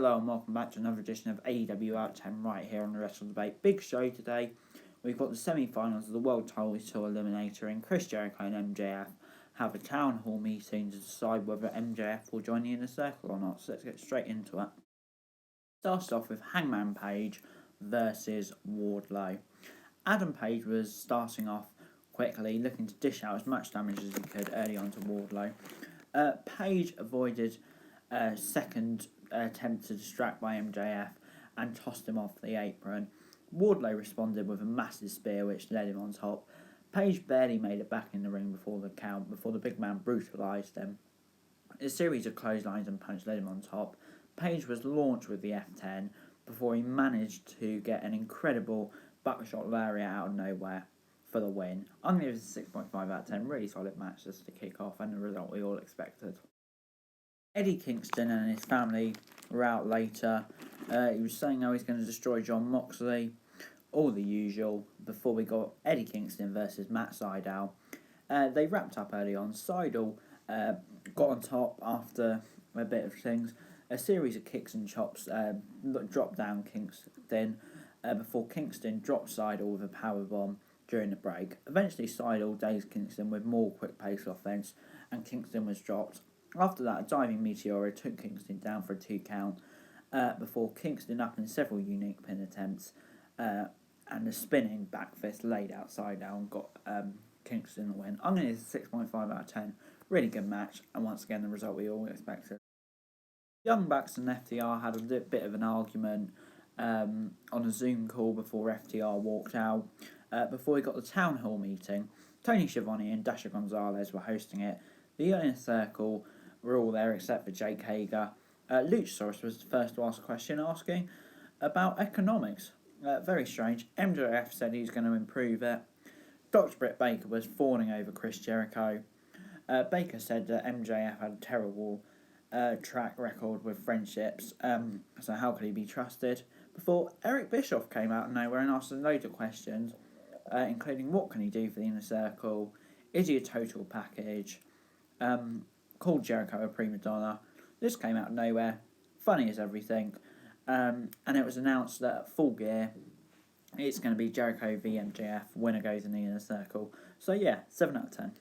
Hello and welcome back to another edition of AEW Out 10 right here on the Wrestling Debate. Big show today. We've got the semi-finals of the World Title Eliminator, and Chris Jericho and MJF have a town hall meeting to decide whether MJF will join the Inner Circle or not. So let's get straight into it. Starts off with Hangman Page versus Wardlow. Adam Page was starting off quickly, looking to dish out as much damage as he could early on to Wardlow. Page avoided a second attempt to distract by MJF and tossed him off the apron. Wardlow responded with a massive spear which led him on top. Page barely made it back in the ring before the count, before the big man brutalised him. A series of clotheslines and punches led him on top. Page was launched with the F10 before he managed to get an incredible buckshot lariat out of nowhere for the win. I'm going to give this a 6.5 out of 10. Really solid match just to kick off, and the result we all expected. Eddie Kingston and his family were out later. He was saying how he's going to destroy Jon Moxley. All the usual. Before we got Eddie Kingston versus Matt Sydal. They wrapped up early on. Sydal got on top after a bit of things. A series of kicks and chops dropped down Kingston before Kingston dropped Sydal with a powerbomb during the break. Eventually Sydal dazed Kingston with more quick-paced offense, and Kingston was dropped. After that, a diving meteor took Kingston down for a 2 count before Kingston up in several unique pin attempts and a spinning back fist laid outside down got Kingston the win. I'm going to give it a 6.5 out of 10. Really good match, and once again the result we all expected. Young Bucks and FTR had a bit of an argument on a Zoom call before FTR walked out. Before we got the town hall meeting, Tony Schiavone and Dasha Gonzalez were hosting it. The Inner Circle were all there except for Jake Hager. Luchasaurus was the first to ask a question, asking about economics. Very strange. MJF said he's going to improve it. Dr. Britt Baker was fawning over Chris Jericho. Baker said that MJF had a terrible track record with friendships, so how could he be trusted? Before Eric Bischoff came out of nowhere and asked a load of questions, including what can he do for the Inner Circle, is he a total package, called Jericho a prima donna. This came out of nowhere, funny as everything, and it was announced that at Full Gear it's going to be Jericho v MJF, winner goes in the Inner Circle. So yeah, 7 out of 10.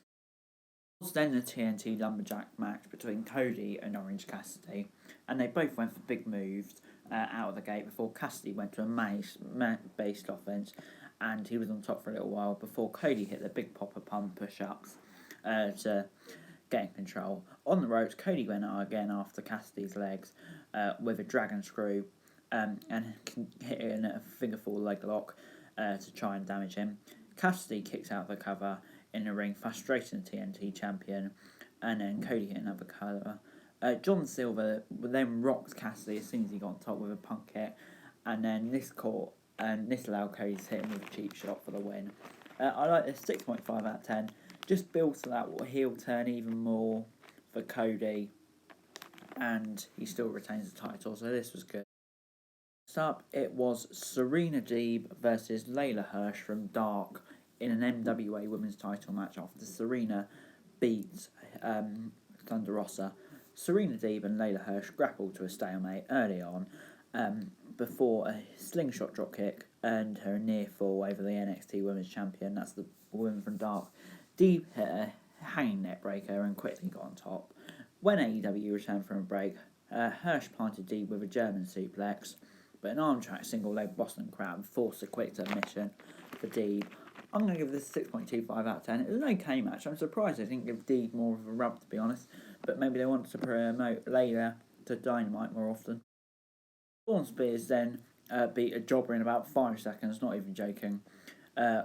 Then the TNT Lumberjack match between Cody and Orange Cassidy, and they both went for big moves out of the gate before Cassidy went to a mat-based offense, and he was on top for a little while before Cody hit the big popper pump push-ups to get in control. On the ropes, Cody went out again after Cassidy's legs with a dragon screw and hit in a figure four leg lock to try and damage him. Cassidy kicks out the cover in the ring, frustrating the TNT champion, and then Cody hit another cover. John Silver then rocked Cassidy as soon as he got on top with a punk kick, and then this allowed Cody to hit him with a cheap shot for the win. I like this 6.5 out of 10. Just builds to that heel turn even more for Cody, and he still retains the title, so this was good. Next up, it was Serena Deeb versus Layla Hirsch from Dark in an NWA Women's title match after Serena beat Thunder Rosa. Serena Deeb and Layla Hirsch grappled to a stalemate early on before a slingshot dropkick earned her a near fall over the NXT Women's Champion. That's the woman from Dark. Deeb hit a hanging neck breaker and quickly got on top. When AEW returned from a break, Hirsch planted Deeb with a German suplex, but an arm track single leg Boston Crab forced a quick submission for Deeb. I'm going to give this a 6.25 out of 10. It was an okay match. I'm surprised they didn't give Deeb more of a rub, to be honest, but maybe they wanted to promote Layla to Dynamite more often. Dawn Spears then beat a jobber in about 5 seconds, not even joking,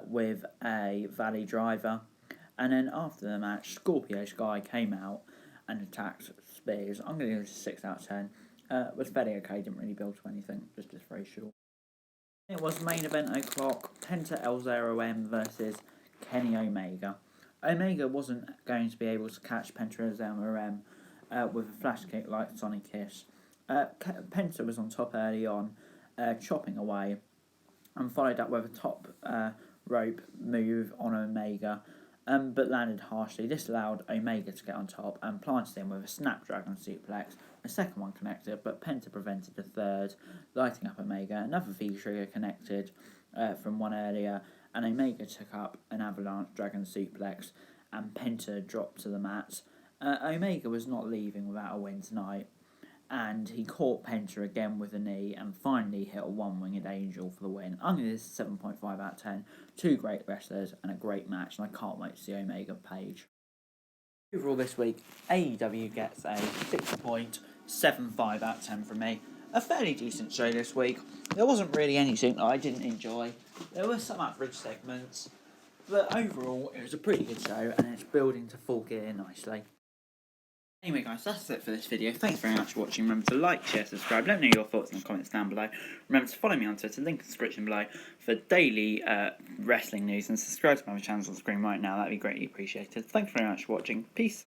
with a Valley Driver. And then after the match, Scorpio Sky came out and attacked Spears. I'm going to give it a 6 out of 10. Was fairly okay, didn't really build to anything, just very short. It was main event o'clock, Penta El Zero M versus Kenny Omega. Omega wasn't going to be able to catch Penta El Zero M with a flash kick like Sonic Kiss. Penta was on top early on, chopping away, and followed up with a top rope move on Omega. but landed harshly. This allowed Omega to get on top and planted him with a Snapdragon suplex. A second one connected, but Penta prevented the third, lighting up Omega. Another V-trigger connected from one earlier, and Omega took up an Avalanche Dragon suplex, and Penta dropped to the mat. Omega was not leaving without a win tonight, and he caught Penta again with a knee and finally hit a one-winged angel for the win. I'm going to give this 7.5 out of 10. Two great wrestlers and a great match, and I can't wait to see Omega Page. Overall this week, AEW gets a 6.75 out of 10 from me. A fairly decent show this week. There wasn't really anything that I didn't enjoy. There were some average segments, but overall it was a pretty good show and it's building to full gear nicely. Anyway guys, that's it for this video. Thanks very much for watching. Remember to like, share, subscribe. Let me know your thoughts in the comments down below. Remember to follow me on Twitter, link in the description below, for daily wrestling news, and subscribe to my channel on the screen right now. That'd be greatly appreciated. Thanks very much for watching. Peace.